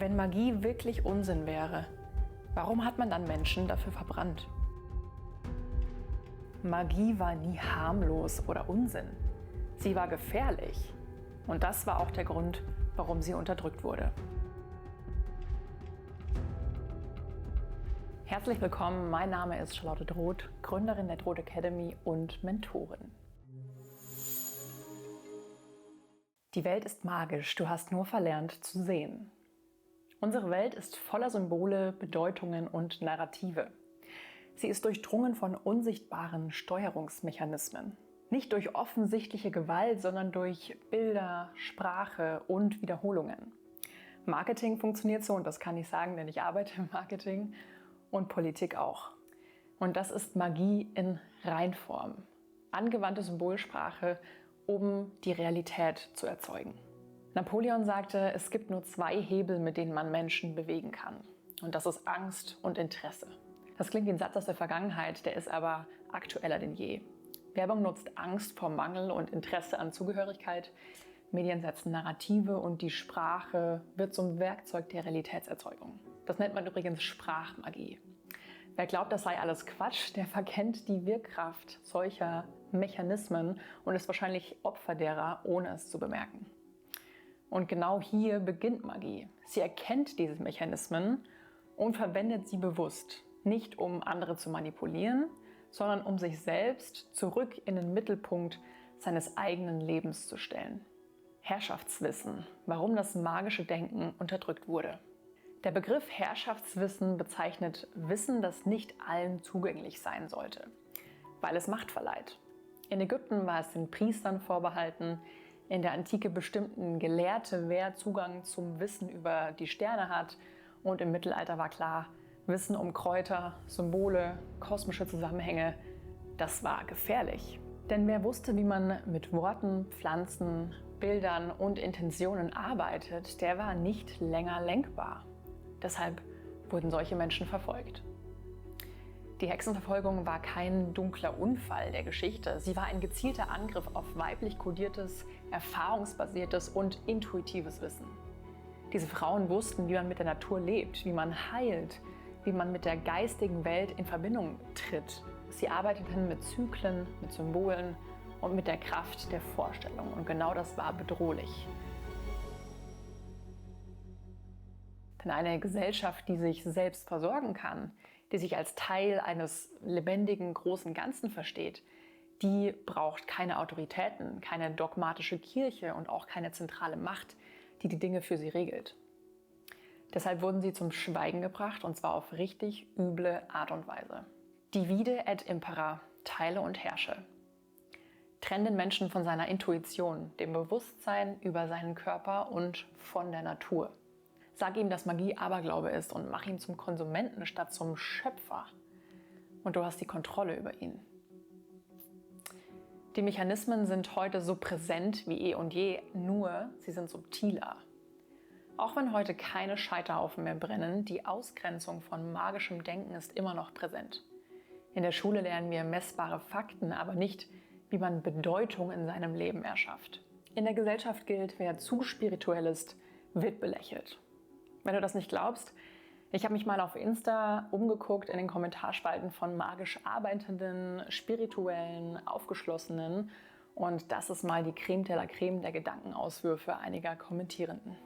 Wenn Magie wirklich Unsinn wäre, warum hat man dann Menschen dafür verbrannt? Magie war nie harmlos oder Unsinn. Sie war gefährlich. Und das war auch der Grund, warum sie unterdrückt wurde. Herzlich willkommen, mein Name ist Charlotte Droth, Gründerin der Droth Academy und Mentorin. Die Welt ist magisch, du hast nur verlernt zu sehen. Unsere Welt ist voller Symbole, Bedeutungen und Narrative. Sie ist durchdrungen von unsichtbaren Steuerungsmechanismen. Nicht durch offensichtliche Gewalt, sondern durch Bilder, Sprache und Wiederholungen. Marketing funktioniert so, und das kann ich sagen, denn ich arbeite im Marketing, und Politik auch. Und das ist Magie in Reinform. Angewandte Symbolsprache, um die Realität zu erzeugen. Napoleon sagte, es gibt nur 2 Hebel, mit denen man Menschen bewegen kann. Und das ist Angst und Interesse. Das klingt wie ein Satz aus der Vergangenheit, der ist aber aktueller denn je. Werbung nutzt Angst vor Mangel und Interesse an Zugehörigkeit. Medien setzen Narrative und die Sprache wird zum Werkzeug der Realitätserzeugung. Das nennt man übrigens Sprachmagie. Wer glaubt, das sei alles Quatsch, der verkennt die Wirkkraft solcher Mechanismen und ist wahrscheinlich Opfer derer, ohne es zu bemerken. Und genau hier beginnt Magie. Sie erkennt diese Mechanismen und verwendet sie bewusst. Nicht um andere zu manipulieren, sondern um sich selbst zurück in den Mittelpunkt seines eigenen Lebens zu stellen. Herrschaftswissen, warum das magische Denken unterdrückt wurde. Der Begriff Herrschaftswissen bezeichnet Wissen, das nicht allen zugänglich sein sollte, weil es Macht verleiht. In Ägypten war es den Priestern vorbehalten. In der Antike bestimmten Gelehrte, wer Zugang zum Wissen über die Sterne hat. Und im Mittelalter war klar, Wissen um Kräuter, Symbole, kosmische Zusammenhänge, das war gefährlich. Denn wer wusste, wie man mit Worten, Pflanzen, Bildern und Intentionen arbeitet, der war nicht länger lenkbar. Deshalb wurden solche Menschen verfolgt. Die Hexenverfolgung war kein dunkler Unfall der Geschichte. Sie war ein gezielter Angriff auf weiblich kodiertes, erfahrungsbasiertes und intuitives Wissen. Diese Frauen wussten, wie man mit der Natur lebt, wie man heilt, wie man mit der geistigen Welt in Verbindung tritt. Sie arbeiteten mit Zyklen, mit Symbolen und mit der Kraft der Vorstellung. Und genau das war bedrohlich. Denn eine Gesellschaft, die sich selbst versorgen kann, die sich als Teil eines lebendigen, großen Ganzen versteht, die braucht keine Autoritäten, keine dogmatische Kirche und auch keine zentrale Macht, die die Dinge für sie regelt. Deshalb wurden sie zum Schweigen gebracht, und zwar auf richtig üble Art und Weise. Divide et impera, teile und herrsche. Trenn den Menschen von seiner Intuition, dem Bewusstsein über seinen Körper und von der Natur. Sag ihm, dass Magie Aberglaube ist und mach ihn zum Konsumenten statt zum Schöpfer. Und du hast die Kontrolle über ihn. Die Mechanismen sind heute so präsent wie eh und je, nur sie sind subtiler. Auch wenn heute keine Scheiterhaufen mehr brennen, die Ausgrenzung von magischem Denken ist immer noch präsent. In der Schule lernen wir messbare Fakten, aber nicht, wie man Bedeutung in seinem Leben erschafft. In der Gesellschaft gilt, wer zu spirituell ist, wird belächelt. Wenn du das nicht glaubst, ich habe mich mal auf Insta umgeguckt in den Kommentarspalten von magisch arbeitenden, spirituellen, aufgeschlossenen, und das ist mal die Creme de la Creme der Gedankenauswürfe einiger Kommentierenden.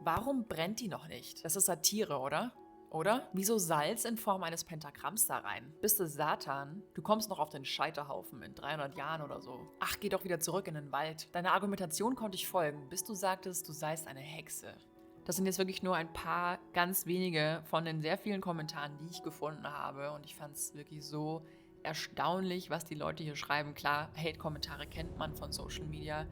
Warum brennt die noch nicht? Das ist Satire, oder? Oder? Wieso Salz in Form eines Pentagramms da rein? Bist du Satan? Du kommst noch auf den Scheiterhaufen in 300 Jahren oder so. Ach, geh doch wieder zurück in den Wald. Deiner Argumentation konnte ich folgen, bis du sagtest, du seist eine Hexe. Das sind jetzt wirklich nur ein paar ganz wenige von den sehr vielen Kommentaren, die ich gefunden habe. Und ich fand es wirklich so erstaunlich, was die Leute hier schreiben. Klar, Hate-Kommentare kennt man von Social Media.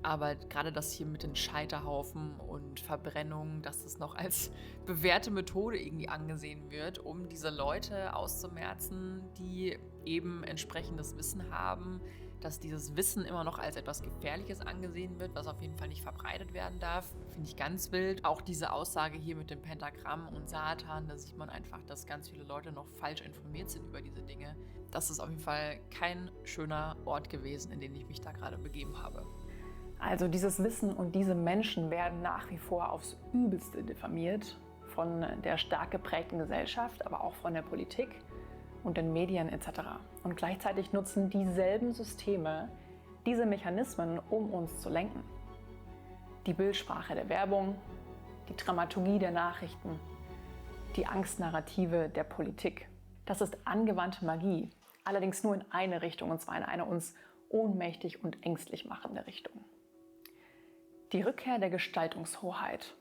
Aber gerade das hier mit den Scheiterhaufen und Verbrennung, dass das noch als bewährte Methode irgendwie angesehen wird, um diese Leute auszumerzen, die eben entsprechendes Wissen haben, dass dieses Wissen immer noch als etwas Gefährliches angesehen wird, was auf jeden Fall nicht verbreitet werden darf, finde ich ganz wild. Auch diese Aussage hier mit dem Pentagramm und Satan, da sieht man einfach, dass ganz viele Leute noch falsch informiert sind über diese Dinge. Das ist auf jeden Fall kein schöner Ort gewesen, in den ich mich da gerade begeben habe. Also dieses Wissen und diese Menschen werden nach wie vor aufs Übelste diffamiert von der stark geprägten Gesellschaft, aber auch von der Politik und den Medien etc. Und gleichzeitig nutzen dieselben Systeme diese Mechanismen, um uns zu lenken. Die Bildsprache der Werbung, die Dramaturgie der Nachrichten, die Angstnarrative der Politik. Das ist angewandte Magie, allerdings nur in eine Richtung, und zwar in eine uns ohnmächtig und ängstlich machende Richtung. Die Rückkehr der Gestaltungshoheit.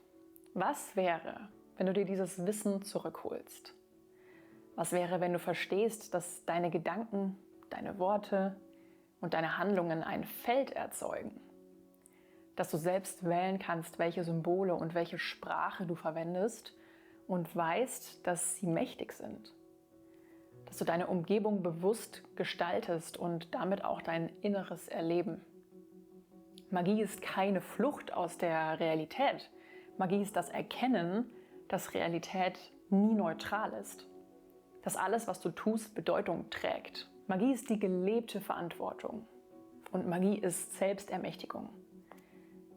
Was wäre, wenn du dir dieses Wissen zurückholst? Was wäre, wenn du verstehst, dass deine Gedanken, deine Worte und deine Handlungen ein Feld erzeugen? Dass du selbst wählen kannst, welche Symbole und welche Sprache du verwendest und weißt, dass sie mächtig sind. Dass du deine Umgebung bewusst gestaltest und damit auch dein inneres Erleben. Magie ist keine Flucht aus der Realität. Magie ist das Erkennen, dass Realität nie neutral ist. Dass alles, was du tust, Bedeutung trägt. Magie ist die gelebte Verantwortung. Und Magie ist Selbstermächtigung.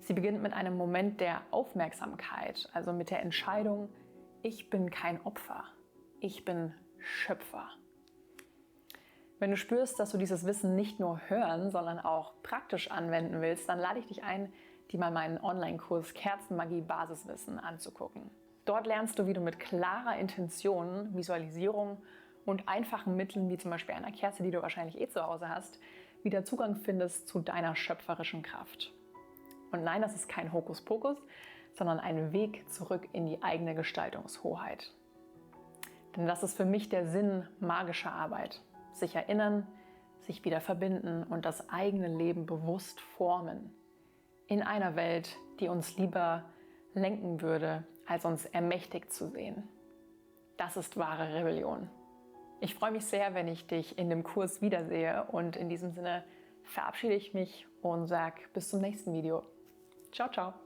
Sie beginnt mit einem Moment der Aufmerksamkeit, also mit der Entscheidung, ich bin kein Opfer, ich bin Schöpfer. Wenn du spürst, dass du dieses Wissen nicht nur hören, sondern auch praktisch anwenden willst, dann lade ich dich ein, dir mal meinen Online-Kurs Kerzenmagie Basiswissen anzugucken. Dort lernst du, wie du mit klarer Intention, Visualisierung und einfachen Mitteln, wie zum Beispiel einer Kerze, die du wahrscheinlich zu Hause hast, wieder Zugang findest zu deiner schöpferischen Kraft. Und nein, das ist kein Hokuspokus, sondern ein Weg zurück in die eigene Gestaltungshoheit. Denn das ist für mich der Sinn magischer Arbeit. Sich erinnern, sich wieder verbinden und das eigene Leben bewusst formen. In einer Welt, die uns lieber lenken würde, als uns ermächtigt zu sehen. Das ist wahre Rebellion. Ich freue mich sehr, wenn ich dich in dem Kurs wiedersehe, und in diesem Sinne verabschiede ich mich und sage bis zum nächsten Video. Ciao, ciao.